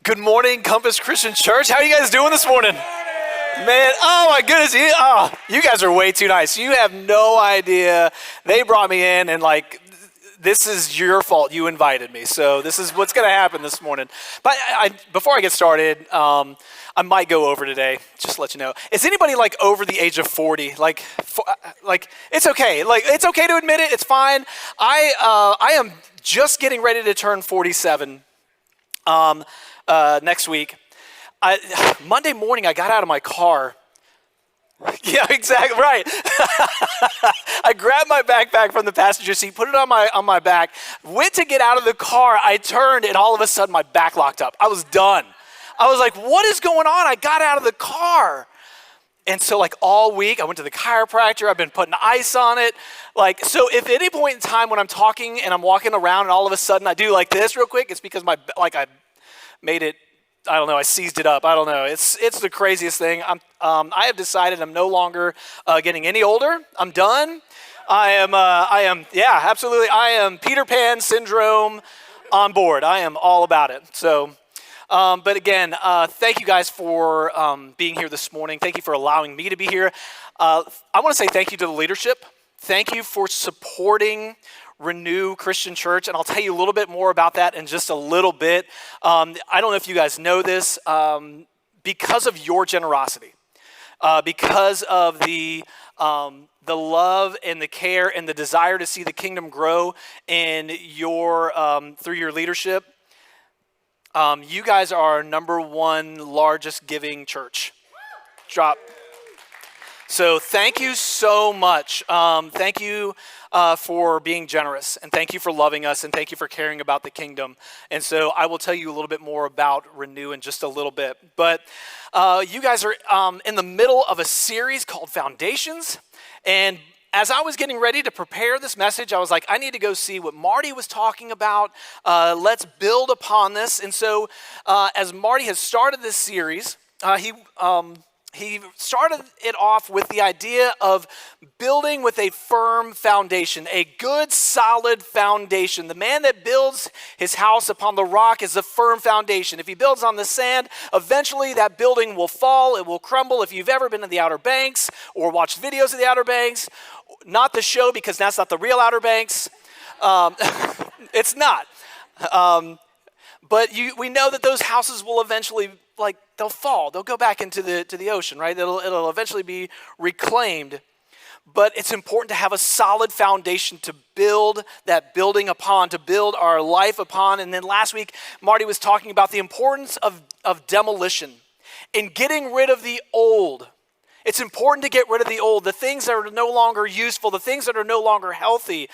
Good morning, Compass Christian Church. How are you guys doing this morning? Man, oh my goodness, you guys are way too nice. You have no idea. They brought me in and this is your fault. You invited me. So this is what's going to happen this morning. But before I get started, I might go over today, just to let you know. Is anybody over the age of 40? It's okay. It's okay to admit it. It's fine. I am just getting ready to turn 47 next week. Monday morning, I got out of my car. Yeah, exactly, right. I grabbed my backpack from the passenger seat, put it on my back, went to get out of the car. I turned, and all of a sudden, my back locked up. I was done. I was like, what is going on? I got out of the car. And so all week, I went to the chiropractor. I've been putting ice on it. So if at any point in time when I'm talking and I'm walking around and all of a sudden I do this real quick, it's because I made it, I don't know, I seized it up. I don't know. It's the craziest thing. I have decided I'm no longer getting any older. I'm done. I am, yeah, absolutely. I am Peter Pan syndrome on board. I am all about it. So, but again, thank you guys for being here this morning. Thank you for allowing me to be here. I want to say thank you to the leadership. Thank you for supporting Renew Christian Church, and I'll tell you a little bit more about that in just a little bit. I don't know if you guys know this, because of your generosity, because of the love and the care and the desire to see the kingdom grow in your through your leadership, you guys are our number one largest giving church. So thank you so much. Thank you for being generous, and thank you for loving us, and thank you for caring about the kingdom. And so I will tell you a little bit more about Renew in just a little bit. But you guys are in the middle of a series called Foundations. And as I was getting ready to prepare this message, I was like, I need to go see what Marty was talking about. Let's build upon this. And so as Marty has started this series, he started it off with the idea of building with a firm foundation, a good, solid foundation. The man that builds his house upon the rock is a firm foundation. If he builds on the sand, eventually that building will fall, it will crumble. If you've ever been to the Outer Banks or watched videos of the Outer Banks, not the show because that's not the real Outer Banks. It's not. But we know that those houses will eventually, they'll fall. They'll go back into the ocean, right? It'll eventually be reclaimed. But it's important to have a solid foundation to build that building upon, to build our life upon. And then last week, Marty was talking about the importance of demolition and getting rid of the old. It's important to get rid of the old, the things that are no longer useful, the things that are no longer healthy.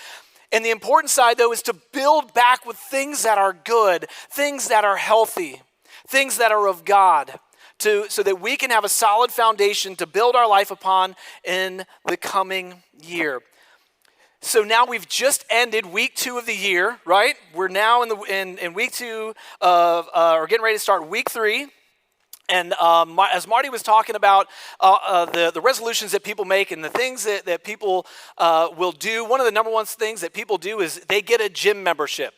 And the important side, though, is to build back with things that are good, things that are healthy, things that are of God, so that we can have a solid foundation to build our life upon in the coming year. So now we've just ended week 2 of the year, right? We're now in week 2 of, or getting ready to start week 3. And as Marty was talking about the resolutions that people make and the things that people will do, one of the number one things that people do is they get a gym membership,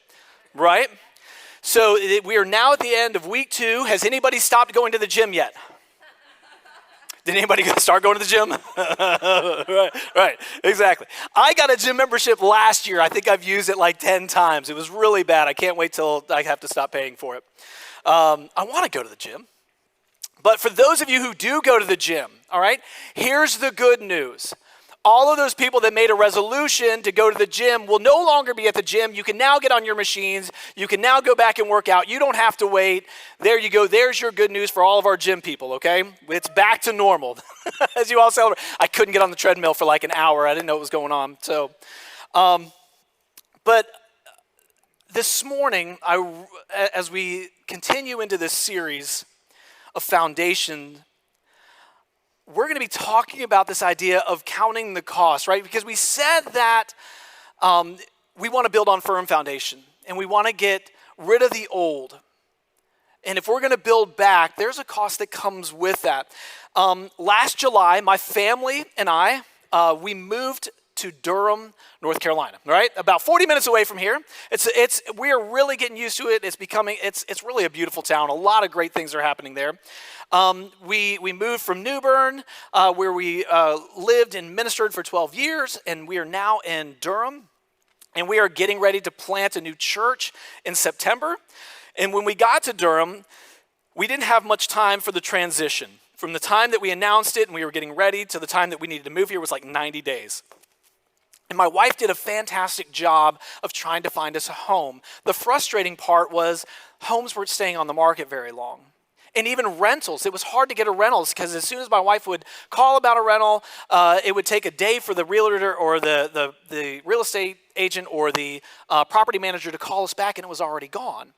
right? So we are now at the end of week 2. Has anybody stopped going to the gym yet? Did anybody start going to the gym? right, exactly. I got a gym membership last year. I think I've used it 10 times. It was really bad. I can't wait till I have to stop paying for it. I want to go to the gym. But for those of you who do go to the gym, all right, here's the good news. All of those people that made a resolution to go to the gym will no longer be at the gym. You can now get on your machines. You can now go back and work out. You don't have to wait. There you go. There's your good news for all of our gym people, okay? It's back to normal. As you all celebrate. I couldn't get on the treadmill for an hour. I didn't know what was going on. So, but this morning, as we continue into this series of foundation, we're going to be talking about this idea of counting the cost, right? Because we said that we want to build on firm foundation and we want to get rid of the old. And if we're going to build back, there's a cost that comes with that. Last July, my family and I, we moved to Durham, North Carolina, right? About 40 minutes away from here. We are really getting used to it. It's really a beautiful town. A lot of great things are happening there. We moved from New Bern, where we lived and ministered for 12 years, and we are now in Durham, and we are getting ready to plant a new church in September. And when we got to Durham, we didn't have much time for the transition. From the time that we announced it and we were getting ready to the time that we needed to move here was like 90 days. And my wife did a fantastic job of trying to find us a home. The frustrating part was homes weren't staying on the market very long. And even rentals, it was hard to get a rental because as soon as my wife would call about a rental, it would take a day for the realtor or the real estate agent or the property manager to call us back, and it was already gone.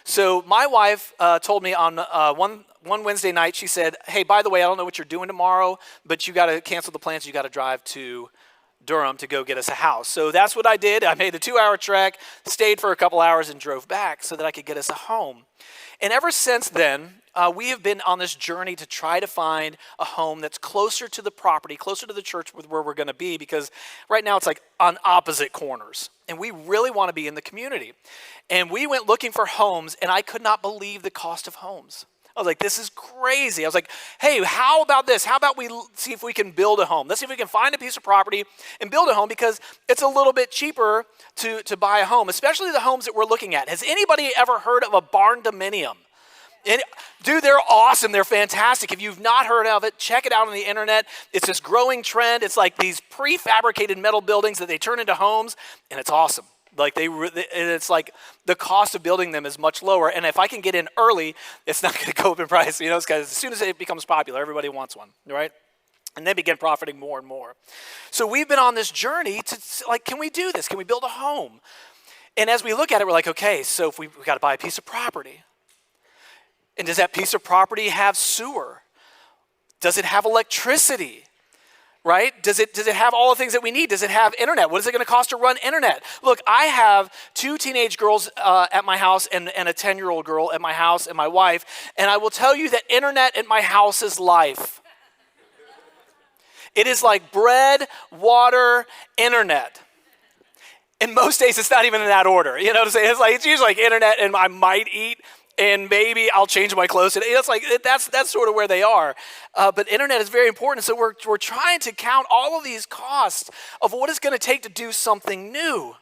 So my wife told me on one Wednesday night, she said, hey, by the way, I don't know what you're doing tomorrow, but you got to cancel the plans. You got to drive to Durham to go get us a house. So that's what I did. I made the 2-hour trek, stayed for a couple hours, and drove back so that I could get us a home. And ever since then, we have been on this journey to try to find a home that's closer to the property, closer to the church where we're going to be, because right now it's like on opposite corners. And we really want to be in the community. And we went looking for homes, and I could not believe the cost of homes. I was like, this is crazy. I was like, hey, how about this? How about we see if we can build a home? Let's see if we can find a piece of property and build a home, because it's a little bit cheaper to buy a home, especially the homes that we're looking at. Has anybody ever heard of a barn dominium? Dude, they're awesome. They're fantastic. If you've not heard of it, check it out on the internet. It's this growing trend. It's like these prefabricated metal buildings that they turn into homes, and it's awesome. Like it's like the cost of building them is much lower, and if I can get in early, it's not going to go up in price. Because as soon as it becomes popular, everybody wants one, right? And they begin profiting more and more. So we've been on this journey to like, can we do this? Can we build a home? And as we look at it, we're like, okay, so if we've got to buy a piece of property. And does that piece of property have sewer? Does it have electricity? Right? Does it have all the things that we need? Does it have internet? What is it going to cost to run internet? Look, I have 2 teenage girls at my house and a 10-year-old girl at my house and my wife, and I will tell you that internet at my house is life. It is like bread, water, internet. And most days it's not even in that order. You know what I'm saying? It's usually like internet and I might eat, and maybe I'll change my clothes. It's like that's sort of where they are. But internet is very important. So we're trying to count all of these costs of what it's going to take to do something new.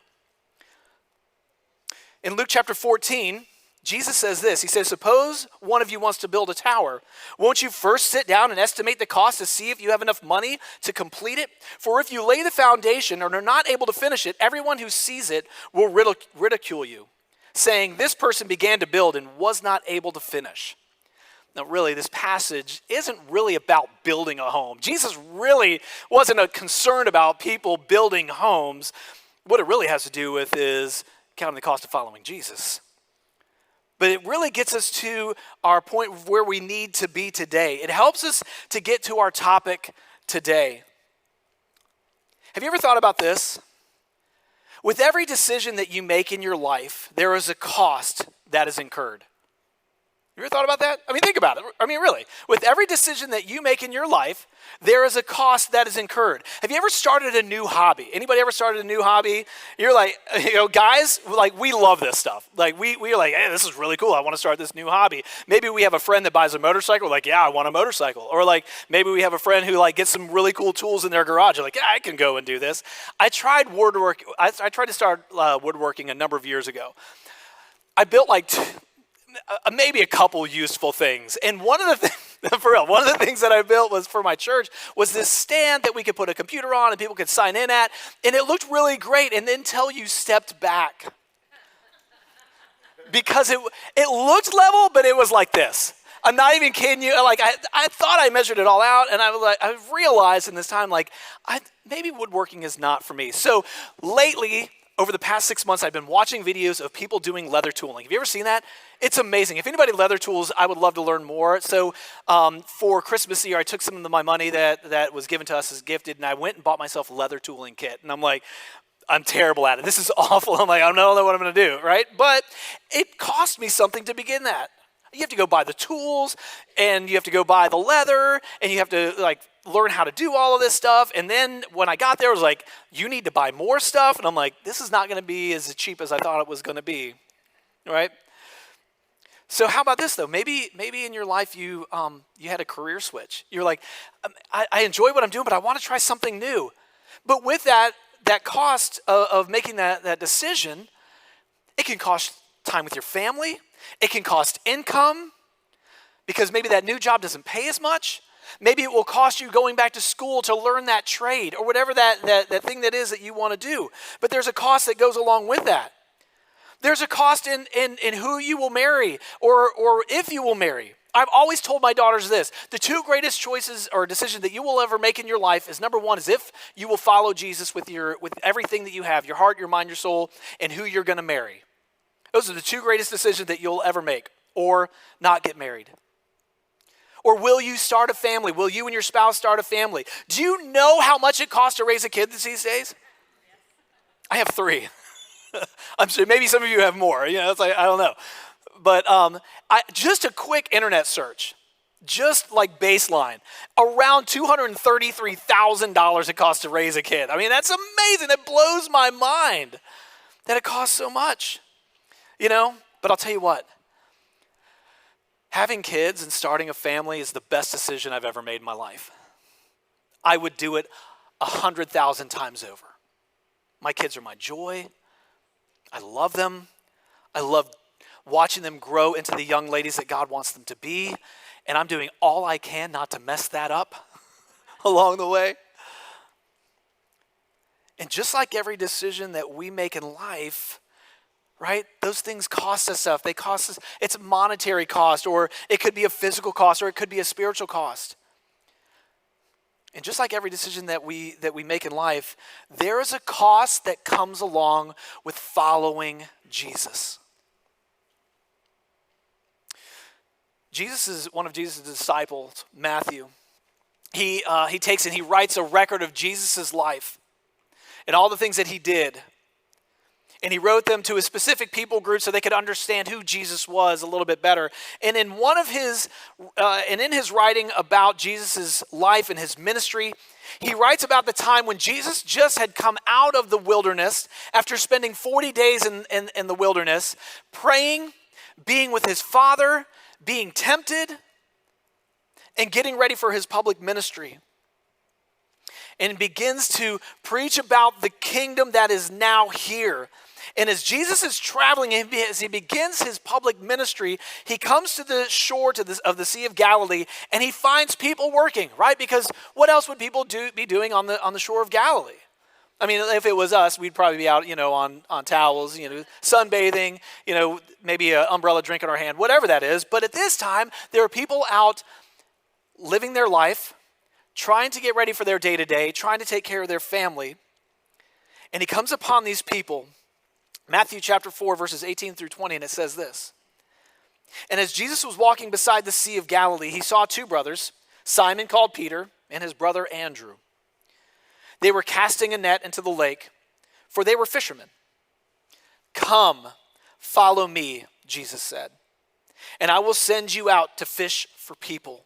In Luke chapter 14, Jesus says this. He says, suppose one of you wants to build a tower. Won't you first sit down and estimate the cost to see if you have enough money to complete it? For if you lay the foundation and are not able to finish it, everyone who sees it will ridicule you, saying, this person began to build and was not able to finish. Now, really, this passage isn't really about building a home. Jesus really wasn't concerned about people building homes. What it really has to do with is counting the cost of following Jesus. But it really gets us to our point of where we need to be today. It helps us to get to our topic today. Have you ever thought about this? With every decision that you make in your life, there is a cost that is incurred. You ever thought about that? I mean, think about it. I mean, really. With every decision that you make in your life, there is a cost that is incurred. Have you ever started a new hobby? Anybody ever started a new hobby? You're like, guys, like we love this stuff. Like we're like, hey, this is really cool. I want to start this new hobby. Maybe we have a friend that buys a motorcycle. We're like, yeah, I want a motorcycle. Or like maybe we have a friend who like gets some really cool tools in their garage. You're like, yeah, I can go and do this. I tried woodwork. I tried to start woodworking a number of years ago. I built like maybe a couple useful things. And one of the things that I built was for my church was this stand that we could put a computer on and people could sign in at. And it looked really great. And until you stepped back. Because it looked level, but it was like this. I'm not even kidding you. Like I thought I measured it all out, and I realized in this time, like, maybe woodworking is not for me. So lately, over the past 6 months, I've been watching videos of people doing leather tooling. Have you ever seen that? It's amazing. If anybody leather tools, I would love to learn more. So for Christmas this year, I took some of my money that was given to us as gifted, and I went and bought myself a leather tooling kit. And I'm like, I'm terrible at it. This is awful. I'm like, I don't know what I'm going to do, right? But it cost me something to begin that. You have to go buy the tools, and you have to go buy the leather, and you have to like learn how to do all of this stuff. And then when I got there, it was like, you need to buy more stuff. And I'm like, this is not going to be as cheap as I thought it was going to be, right? So how about this though? Maybe in your life you had a career switch. You're like, I enjoy what I'm doing, but I want to try something new. But with that cost of making that decision, it can cost time with your family. It can cost income because maybe that new job doesn't pay as much. Maybe it will cost you going back to school to learn that trade or whatever that thing that is that you want to do. But there's a cost that goes along with that. There's a cost in who you will marry or if you will marry. I've always told my daughters this. The two greatest choices or decisions that you will ever make in your life is number one is if you will follow Jesus with everything that you have, your heart, your mind, your soul, and who you're going to marry. Those are the two greatest decisions that you'll ever make, or not get married. Or will you start a family? Will you and your spouse start a family? Do you know how much it costs to raise a kid these days? I have 3. I'm sure maybe some of you have more. It's like, I don't know. But just a quick internet search, just like baseline, around $233,000 it costs to raise a kid. I mean, that's amazing. It blows my mind that it costs so much. But I'll tell you what. Having kids and starting a family is the best decision I've ever made in my life. I would do it 100,000 times over. My kids are my joy. I love them. I love watching them grow into the young ladies that God wants them to be. And I'm doing all I can not to mess that up along the way. And just like every decision that we make in life, right? Those things cost us stuff. They cost us, it's a monetary cost, or it could be a physical cost, or it could be a spiritual cost. And just like every decision that we make in life, there is a cost that comes along with following Jesus. One of Jesus' disciples, Matthew. He takes and he writes a record of Jesus' life and all the things that he did. And he wrote them to a specific people group so they could understand who Jesus was a little bit better. And in in his writing about Jesus' life and his ministry, he writes about the time when Jesus just had come out of the wilderness after spending 40 days in the wilderness, praying, being with his Father, being tempted, and getting ready for his public ministry. And begins to preach about the kingdom that is now here. And as Jesus is traveling, as he begins his public ministry, he comes to the shore of the Sea of Galilee, and he finds people working, right? Because what else would people be doing on the shore of Galilee? I mean, if it was us, we'd probably be out, on towels, sunbathing, maybe an umbrella drink in our hand, whatever that is. But at this time, there are people out living their life, trying to get ready for their day-to-day, trying to take care of their family. And he comes upon these people. Matthew chapter 4, verses 18 through 20, and it says this. And as Jesus was walking beside the Sea of Galilee, he saw 2 brothers, Simon called Peter, and his brother Andrew. They were casting a net into the lake, for they were fishermen. Come, follow me, Jesus said, and I will send you out to fish for people.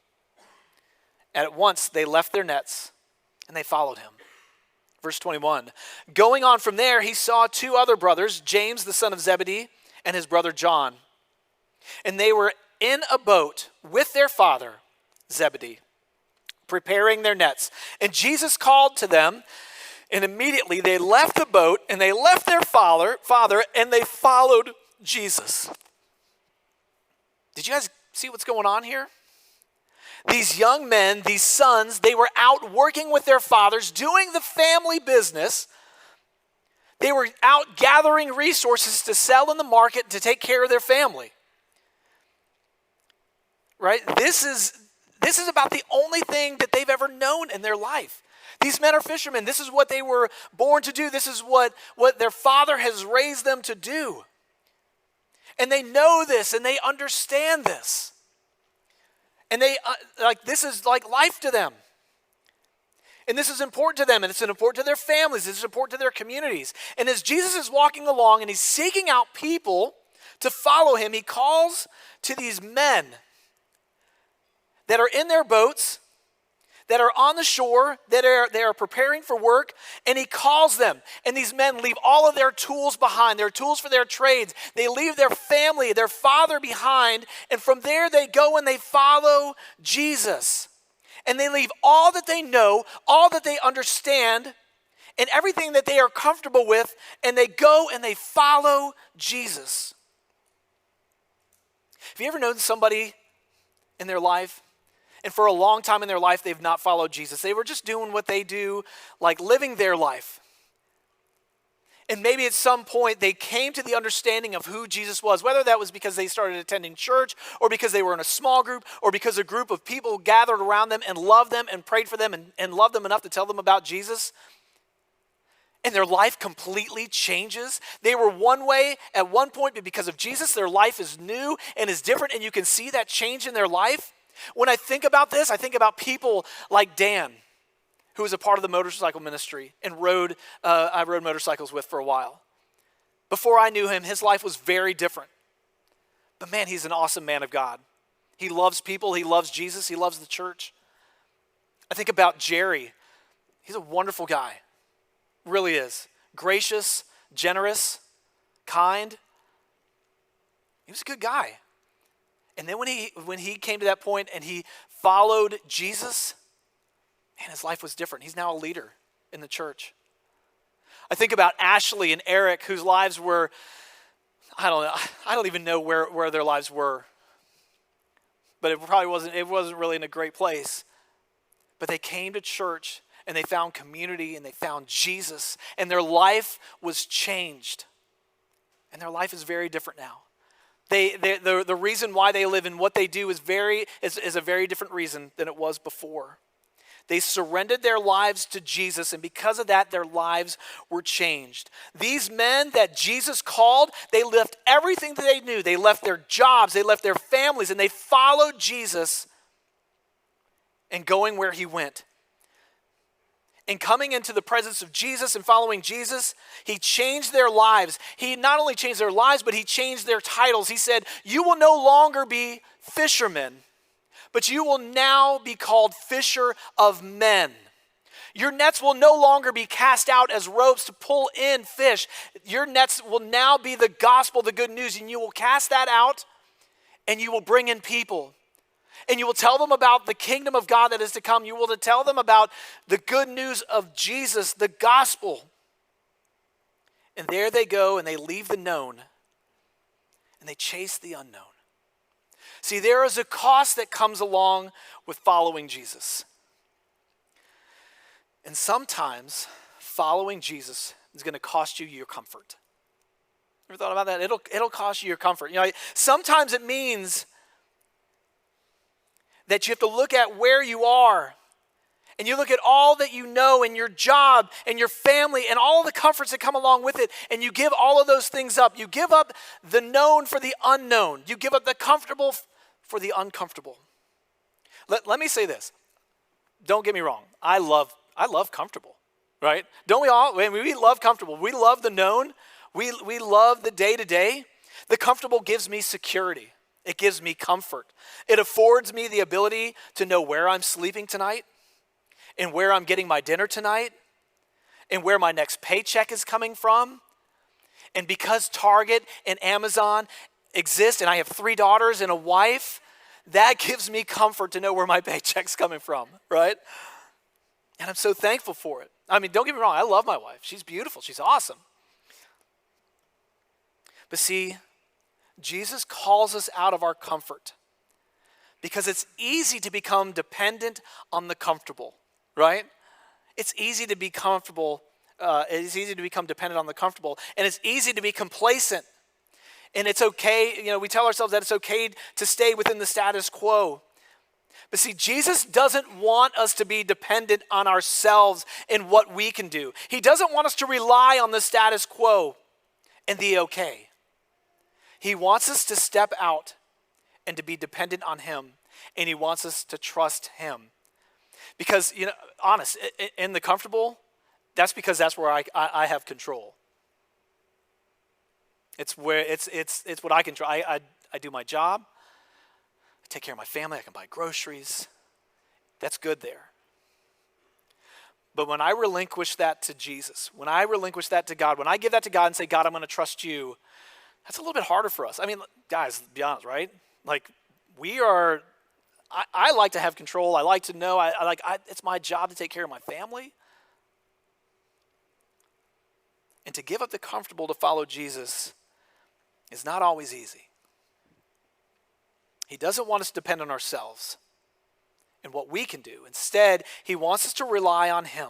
And at once they left their nets, and they followed him. Verse 21, going on from there, he saw 2 other brothers, James, the son of Zebedee, and his brother John. And they were in a boat with their father, Zebedee, preparing their nets. And Jesus called to them, and immediately they left the boat, and they left their father, and they followed Jesus. Did you guys see what's going on here? These young men, these sons, they were out working with their fathers, doing the family business. They were out gathering resources to sell in the market to take care of their family. Right? This is about the only thing that they've ever known in their life. These men are fishermen. This is what they were born to do. This is what their father has raised them to do. And they know this and they understand this. And this is like life to them. And this is important to them, and it's important to their families, it's important to their communities. And as Jesus is walking along and he's seeking out people to follow him, he calls to these men that are in their boats, that are on the shore, they are preparing for work, and he calls them. And these men leave all of their tools behind, their tools for their trades. They leave their family, their father behind, and from there they go and they follow Jesus. And they leave all that they know, all that they understand, and everything that they are comfortable with, and they go and they follow Jesus. Have you ever known somebody in their life, and for a long time in their life, they've not followed Jesus? They were just doing what they do, like living their life. And maybe at some point they came to the understanding of who Jesus was, whether that was because they started attending church or because they were in a small group or because a group of people gathered around them and loved them and prayed for them and loved them enough to tell them about Jesus. And their life completely changes. They were one way at one point, but because of Jesus, their life is new and is different, and you can see that change in their life. When I think about this, I think about people like Dan, who was a part of the motorcycle ministry and I rode motorcycles with for a while. Before I knew him, his life was very different. But man, he's an awesome man of God. He loves people, he loves Jesus, he loves the church. I think about Jerry. He's a wonderful guy. Really is. Gracious, generous, kind. He was a good guy. And then when he came to that point and he followed Jesus, man, his life was different. He's now a leader in the church. I think about Ashley and Eric, whose lives were, I don't even know where their lives were. But it wasn't really in a great place. But they came to church and they found community and they found Jesus, and their life was changed. And their life is very different now. The reason why they live and what they do is a very different reason than it was before. They surrendered their lives to Jesus, and because of that, their lives were changed. These men that Jesus called, they left everything that they knew. They left their jobs, they left their families, and they followed Jesus and going where he went. And coming into the presence of Jesus and following Jesus, he changed their lives. He not only changed their lives, but he changed their titles. He said, "You will no longer be fishermen, but you will now be called fisher of men. Your nets will no longer be cast out as ropes to pull in fish. Your nets will now be the gospel, the good news, and you will cast that out and you will bring in people. And you will tell them about the kingdom of God that is to come. You will tell them about the good news of Jesus, the gospel." And there they go and they leave the known and they chase the unknown. See, there is a cost that comes along with following Jesus. And sometimes following Jesus is going to cost you your comfort. Ever thought about that? It'll cost you your comfort. You know, sometimes it means that you have to look at where you are and you look at all that you know and your job and your family and all the comforts that come along with it, and you give all of those things up. You give up the known for the unknown. You give up the comfortable for the uncomfortable. Let me say this. Don't get me wrong. I love comfortable, right? Don't we all? We love comfortable. We love the known. We love the day-to-day. The comfortable gives me security. It gives me comfort. It affords me the ability to know where I'm sleeping tonight and where I'm getting my dinner tonight and where my next paycheck is coming from. And because Target and Amazon exist and I have 3 daughters and a wife, that gives me comfort to know where my paycheck's coming from, right? And I'm so thankful for it. I mean, don't get me wrong. I love my wife. She's beautiful. She's awesome. But see, Jesus calls us out of our comfort because it's easy to become dependent on the comfortable, right? It's easy to be comfortable. It's easy to become dependent on the comfortable, and it's easy to be complacent. And it's okay, we tell ourselves that it's okay to stay within the status quo. But see, Jesus doesn't want us to be dependent on ourselves and what we can do. He doesn't want us to rely on the status quo and the okay. He wants us to step out and to be dependent on him, and he wants us to trust him. Because, honest, in the comfortable, that's because that's where I have control. It's where it's what I control. I do my job. I take care of my family. I can buy groceries. That's good there. But when I relinquish that to Jesus, when I relinquish that to God, when I give that to God and say, God, I'm going to trust you, that's a little bit harder for us. I mean, guys, be honest, right? Like, I like to have control. I like to know. It's my job to take care of my family. And to give up the comfortable to follow Jesus is not always easy. He doesn't want us to depend on ourselves and what we can do. Instead, he wants us to rely on him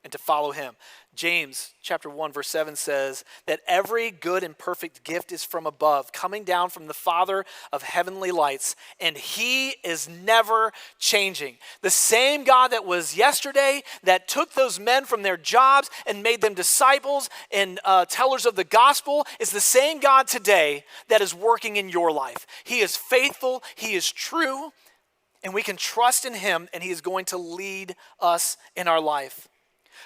and to follow him. James chapter 1 verse 7 says that every good and perfect gift is from above, coming down from the Father of heavenly lights, and he is never changing. The same God that was yesterday, that took those men from their jobs and made them disciples and tellers of the gospel, is the same God today that is working in your life. He is faithful, he is true, and we can trust in him, and he is going to lead us in our life.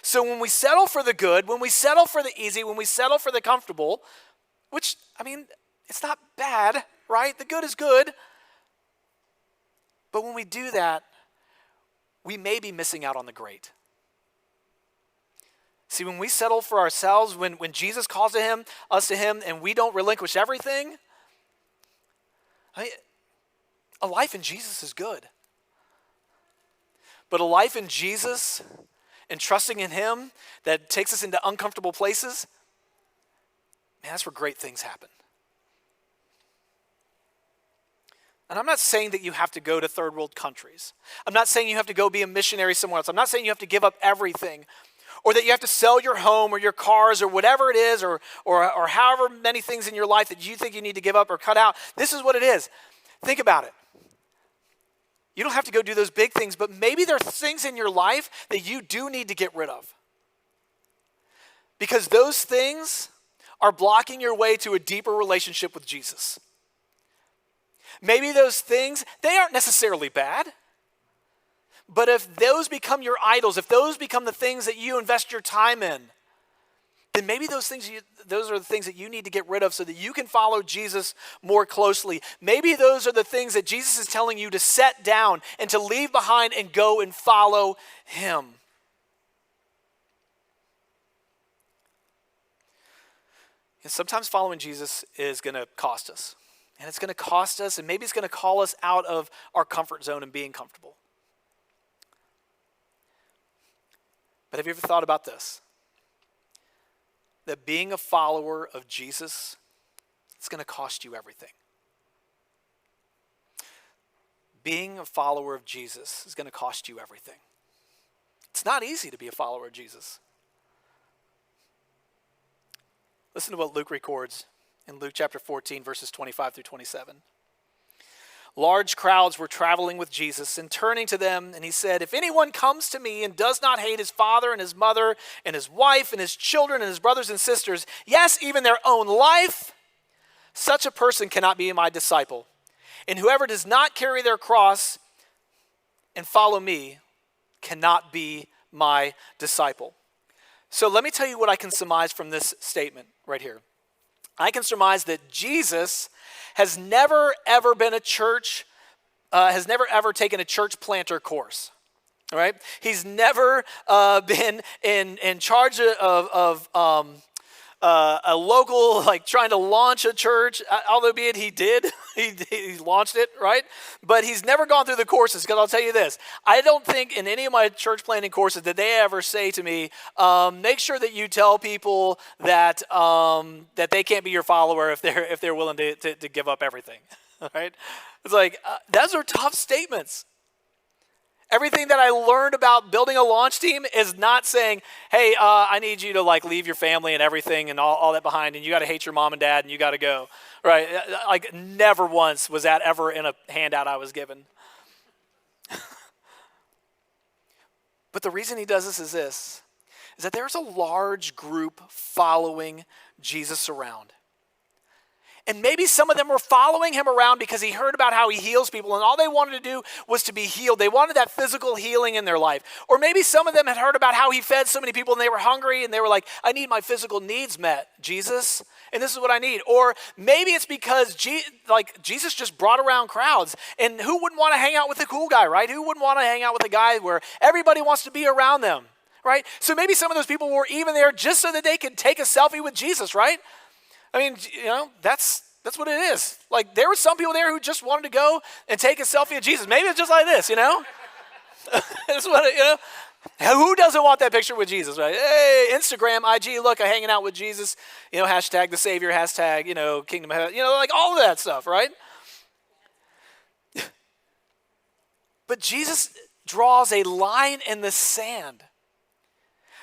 So when we settle for the good, when we settle for the easy, when we settle for the comfortable, which, I mean, it's not bad, right? The good is good. But when we do that, we may be missing out on the great. See, when we settle for ourselves, when Jesus calls us to him, and we don't relinquish everything, a life in Jesus is good. But a life in Jesus and trusting in him that takes us into uncomfortable places, man, that's where great things happen. And I'm not saying that you have to go to third world countries. I'm not saying you have to go be a missionary somewhere else. I'm not saying you have to give up everything, or that you have to sell your home or your cars or whatever it is, or however many things in your life that you think you need to give up or cut out. This is what it is. Think about it. You don't have to go do those big things, but maybe there's things in your life that you do need to get rid of. Because those things are blocking your way to a deeper relationship with Jesus. Maybe those things, they aren't necessarily bad. But if those become your idols, if those become the things that you invest your time in, then maybe those are the things that you need to get rid of so that you can follow Jesus more closely. Maybe those are the things that Jesus is telling you to set down and to leave behind and go and follow him. And sometimes following Jesus is going to cost us. And it's going to cost us, and maybe it's going to call us out of our comfort zone and being comfortable. But have you ever thought about this? That being a follower of Jesus, it's going to cost you everything. Being a follower of Jesus is going to cost you everything. It's not easy to be a follower of Jesus. Listen to what Luke records in Luke chapter 14, verses 25 through 27. Large crowds were traveling with Jesus, and turning to them, and he said, "If anyone comes to me and does not hate his father and his mother and his wife and his children and his brothers and sisters, yes, even their own life, such a person cannot be my disciple. And whoever does not carry their cross and follow me cannot be my disciple." So let me tell you what I can surmise from this statement right here. I can surmise that Jesus has never ever been has never ever taken a church planter course. All right, he's never been in charge of a local, like trying to launch a church. Although be it he did, he launched it, right? But he's never gone through the courses. Because I'll tell you this, I don't think in any of my church planting courses did they ever say to me, make sure that you tell people that that they can't be your follower if they're willing to give up everything. All right, it's like those are tough statements. Everything that I learned about building a launch team is not saying, hey, I need you to like leave your family and everything and all that behind, and you got to hate your mom and dad and you got to go, right? Like never once was that ever in a handout I was given. But the reason he does this is that there's a large group following Jesus around. And maybe some of them were following him around because he heard about how he heals people, and all they wanted to do was to be healed. They wanted that physical healing in their life. Or maybe some of them had heard about how he fed so many people and they were hungry and they were like, I need my physical needs met, Jesus, and this is what I need. Or maybe it's because Jesus just brought around crowds, and who wouldn't want to hang out with the cool guy, right? Who wouldn't want to hang out with a guy where everybody wants to be around them? right? So maybe some of those people were even there just so that they could take a selfie with Jesus, right? I mean, that's what it is. Like, there were some people there who just wanted to go and take a selfie of Jesus. Maybe it's just like this, That's what who doesn't want that picture with Jesus, right? Hey, Instagram, IG, look, I'm hanging out with Jesus. Hashtag the Savior, hashtag, Kingdom of Heaven, like all of that stuff, right? But Jesus draws a line in the sand.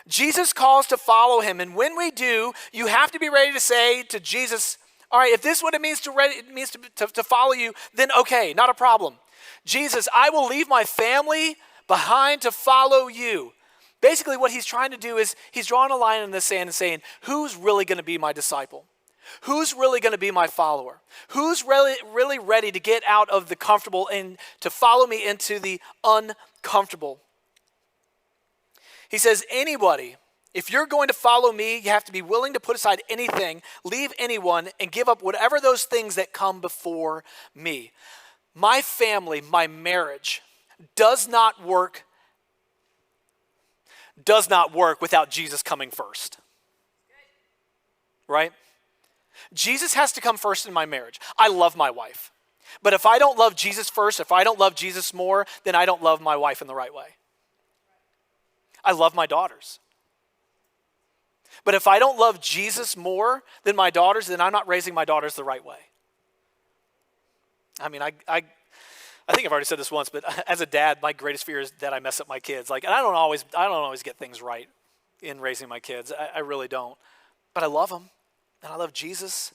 Jesus calls to follow him, and when we do, you have to be ready to say to Jesus, all right, if this is what it means to follow you, then okay, not a problem. Jesus, I will leave my family behind to follow you. Basically, what he's trying to do is he's drawing a line in the sand and saying, who's really going to be my disciple? Who's really going to be my follower? Who's really ready to get out of the comfortable and to follow me into the uncomfortable? He says, anybody, if you're going to follow me, you have to be willing to put aside anything, leave anyone, and give up whatever those things that come before me. My family, my marriage does not work without Jesus coming first. Right? Jesus has to come first in my marriage. I love my wife. But if I don't love Jesus first, if I don't love Jesus more, then I don't love my wife in the right way. I love my daughters. But if I don't love Jesus more than my daughters, then I'm not raising my daughters the right way. I mean, I think I've already said this once, but as a dad, my greatest fear is that I mess up my kids. Like, and I don't always get things right in raising my kids. I really don't. But I love them, and I love Jesus,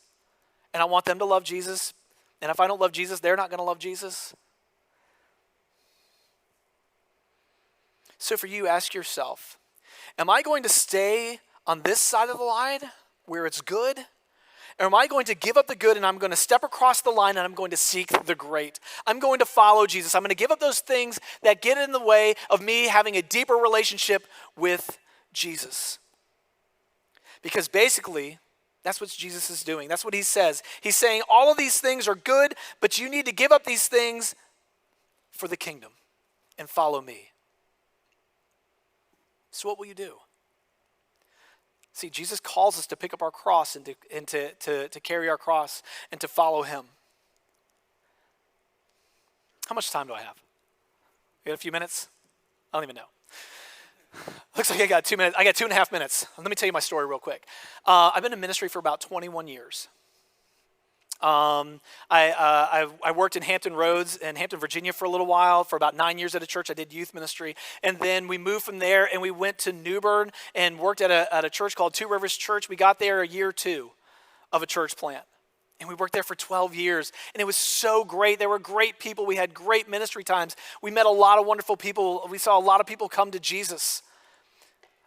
and I want them to love Jesus. And if I don't love Jesus, they're not going to love Jesus. So for you, ask yourself, am I going to stay on this side of the line where it's good? Or am I going to give up the good and I'm going to step across the line and I'm going to seek the great? I'm going to follow Jesus. I'm going to give up those things that get in the way of me having a deeper relationship with Jesus. Because basically, that's what Jesus is doing. That's what he says. He's saying all of these things are good, but you need to give up these things for the kingdom and follow me. So what will you do? See, Jesus calls us to pick up our cross and to carry our cross and to follow him. How much time do I have? We got a few minutes? I don't even know. Looks like I got 2 minutes. I got 2.5 minutes. Let me tell you my story real quick. I've been in ministry for about 21 years. I worked in Hampton Roads in Hampton, Virginia for a little while, for about 9 years at a church. I did youth ministry. And then we moved from there and we went to New Bern and worked at a church called Two Rivers Church. We got there a year or two of a church plant. And we worked there for 12 years. And it was so great. There were great people. We had great ministry times. We met a lot of wonderful people. We saw a lot of people come to Jesus.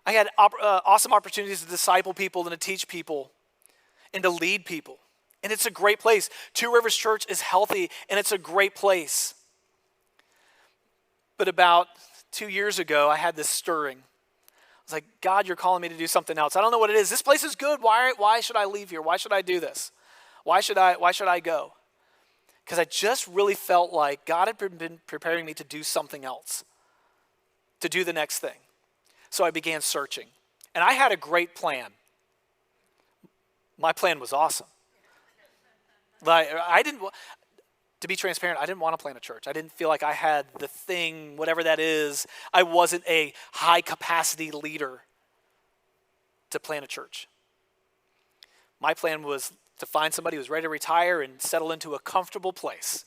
I had awesome opportunities to disciple people and to teach people and to lead people. And it's a great place. Two Rivers Church is healthy, and it's a great place. But about 2 years ago, I had this stirring. I was like, God, you're calling me to do something else. I don't know what it is. This place is good. Why should I leave here? Why should I do this? Why should I go? Because I just really felt like God had been preparing me to do something else, to do the next thing. So I began searching. And I had a great plan. My plan was awesome. Like, to be transparent, I didn't want to plant a church. I didn't feel like I had the thing, whatever that is. I wasn't a high capacity leader to plant a church. My plan was to find somebody who was ready to retire and settle into a comfortable place.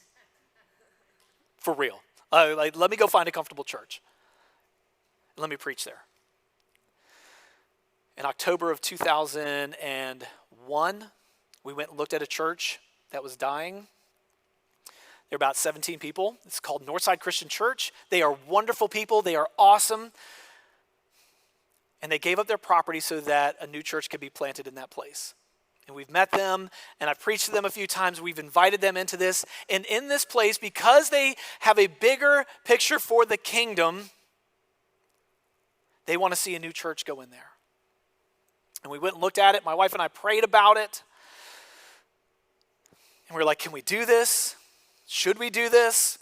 For real. Let me go find a comfortable church. Let me preach there. In October of 2001, we went and looked at a church that was dying. There are about 17 people. It's called Northside Christian Church. They are wonderful people. They are awesome. And they gave up their property so that a new church could be planted in that place. And we've met them, and I've preached to them a few times. We've invited them into this. And in this place, because they have a bigger picture for the kingdom, they want to see a new church go in there. And we went and looked at it. My wife and I prayed about it. And we were like, can we do this? Should we do this?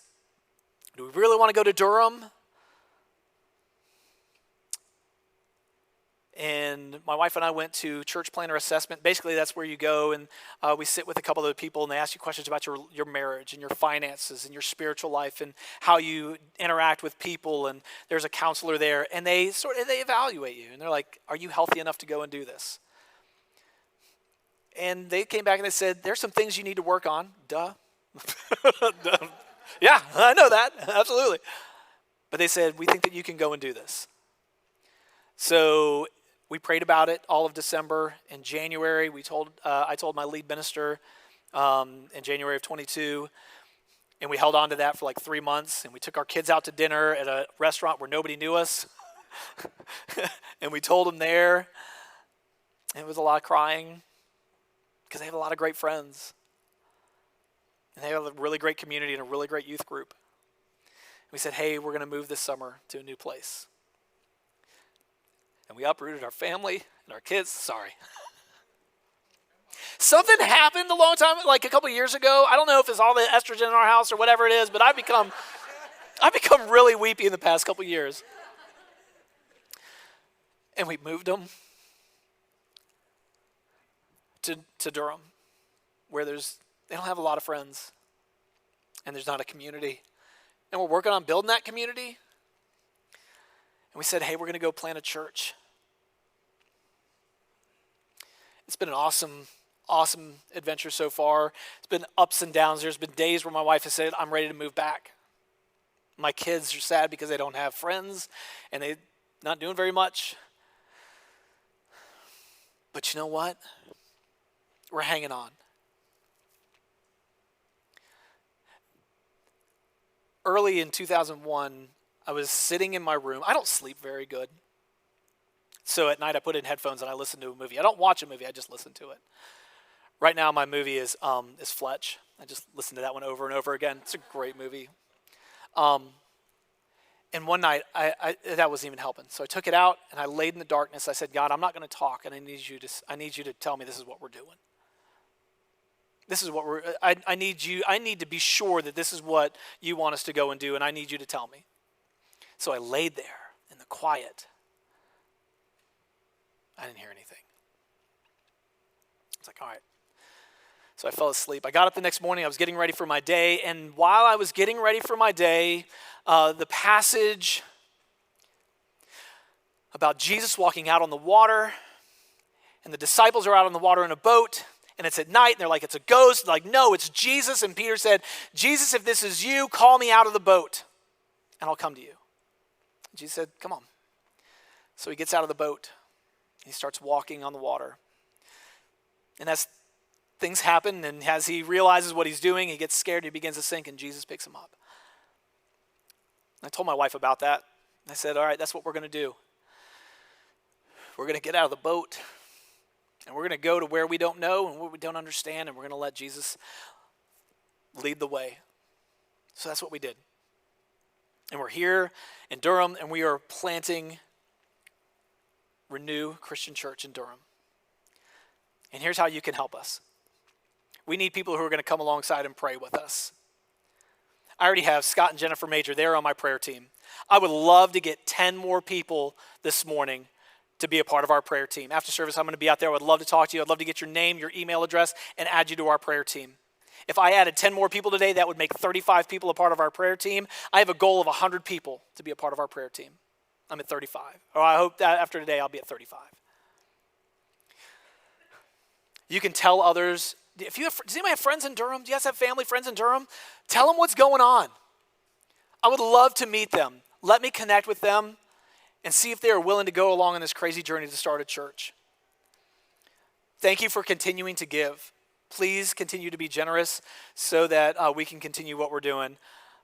Do we really want to go to Durham? and my wife and I went to church planner assessment. Basically, that's where you go and we sit with a couple of people and they ask you questions about your marriage and your finances and your spiritual life and how you interact with people. And there's a counselor there, and they evaluate you, and they're like, "Are you healthy enough to go and do this?" And they came back and they said, "There's some things you need to work on." Duh. Duh. Yeah, I know that. Absolutely. But they said, "We think that you can go and do this." So we prayed about it all of December. In January, I told my lead minister in January of 22, and we held on to that for like 3 months. And we took our kids out to dinner at a restaurant where nobody knew us. And we told them there. And it was a lot of crying because they have a lot of great friends. And they have a really great community and a really great youth group. We said, "Hey, we're going to move this summer to a new place." And we uprooted our family and our kids. Sorry. Something happened a long time, like a couple of years ago. I don't know if it's all the estrogen in our house or whatever it is, but I've become really weepy in the past couple of years. And we moved them to Durham, where they don't have a lot of friends, and there's not a community. And we're working on building that community. And we said, "Hey, we're going to go plant a church." It's been an awesome adventure so far. It's been ups and downs. There's been days where my wife has said, "I'm ready to move back." My kids are sad because they don't have friends and they're not doing very much. But you know what? We're hanging on. Early in 2001, I was sitting in my room. I don't sleep very good. So at night I put in headphones and I listen to a movie. I don't watch a movie, I just listen to it. Right now my movie is Fletch. I just listen to that one over and over again. It's a great movie. And one night that wasn't even helping. So I took it out and I laid in the darkness. I said, "God, I'm not going to talk, and I need you to tell me this is what we're doing. This is what I need to be sure that this is what you want us to go and do, and I need you to tell me." So I laid there in the quiet. I didn't hear anything. It's like, all right. So I fell asleep. I got up the next morning. I was getting ready for my day. And while I was getting ready for my day, the passage about Jesus walking out on the water, and the disciples are out on the water in a boat, and it's at night, and they're like, "It's a ghost." They're like, "No, it's Jesus." And Peter said, "Jesus, if this is you, call me out of the boat, and I'll come to you." And Jesus said, "Come on." So he gets out of the boat. He starts walking on the water. And as things happen, and as he realizes what he's doing, he gets scared, he begins to sink, and Jesus picks him up. I told my wife about that. I said, "All right, that's what we're going to do. We're going to get out of the boat, and we're going to go to where we don't know and what we don't understand, and we're going to let Jesus lead the way." So that's what we did. And we're here in Durham, and we are planting Renew Christian Church in Durham. And here's how you can help us. We need people who are going to come alongside and pray with us. I already have Scott and Jennifer Major. They're on my prayer team. I would love to get 10 more people this morning to be a part of our prayer team. After service, I'm going to be out there. I would love to talk to you. I'd love to get your name, your email address, and add you to our prayer team. If I added 10 more people today, that would make 35 people a part of our prayer team. I have a goal of 100 people to be a part of our prayer team. I'm at 35. Or I hope that after today I'll be at 35. You can tell others. Does anybody have friends in Durham? Do you guys have family, friends in Durham? Tell them what's going on. I would love to meet them. Let me connect with them and see if they are willing to go along on this crazy journey to start a church. Thank you for continuing to give. Please continue to be generous so that we can continue what we're doing.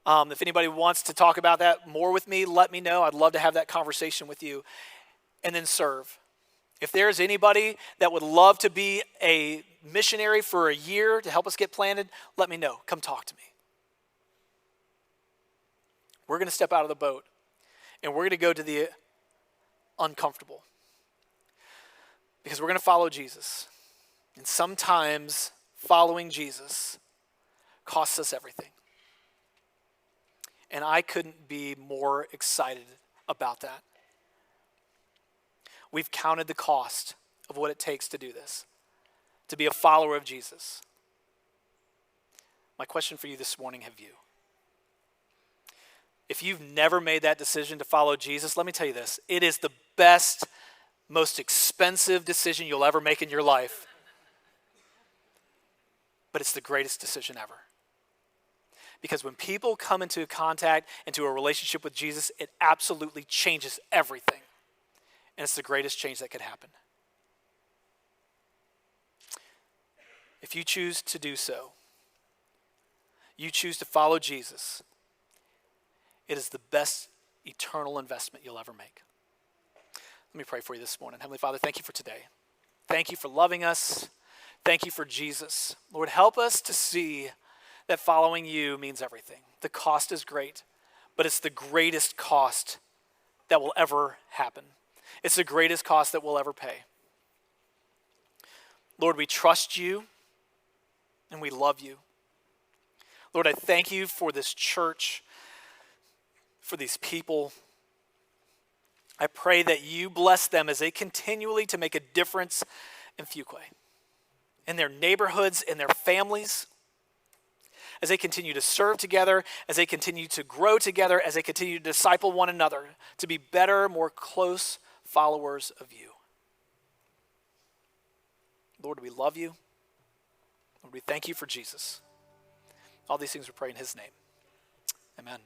If anybody wants to talk about that more with me, let me know. I'd love to have that conversation with you. And then serve. If there's anybody that would love to be a missionary for a year to help us get planted, let me know. Come talk to me. We're going to step out of the boat, and we're going to go to the uncomfortable. Because we're going to follow Jesus. And sometimes following Jesus costs us everything. And I couldn't be more excited about that. we've counted the cost of what it takes to do this, to be a follower of Jesus. My question for you this morning, have you? If you've never made that decision to follow Jesus, let me tell you this. It is the best, most expensive decision you'll ever make in your life. But it's the greatest decision ever. Because when people come into contact, into a relationship with Jesus, it absolutely changes everything. And it's the greatest change that could happen. If you choose to do so, you choose to follow Jesus, it is the best eternal investment you'll ever make. Let me pray for you this morning. Heavenly Father, thank you for today. Thank you for loving us. Thank you for Jesus. Lord, help us to see that following you means everything. The cost is great, but it's the greatest cost that will ever happen. It's the greatest cost that we'll ever pay. Lord, we trust you and we love you. Lord, I thank you for this church, for these people. I pray that you bless them as they continually to make a difference in Fuquay, in their neighborhoods, in their families, as they continue to serve together, as they continue to grow together, as they continue to disciple one another to be better, more close followers of you. Lord, we love you. Lord, we thank you for Jesus. All these things we pray in his name. Amen.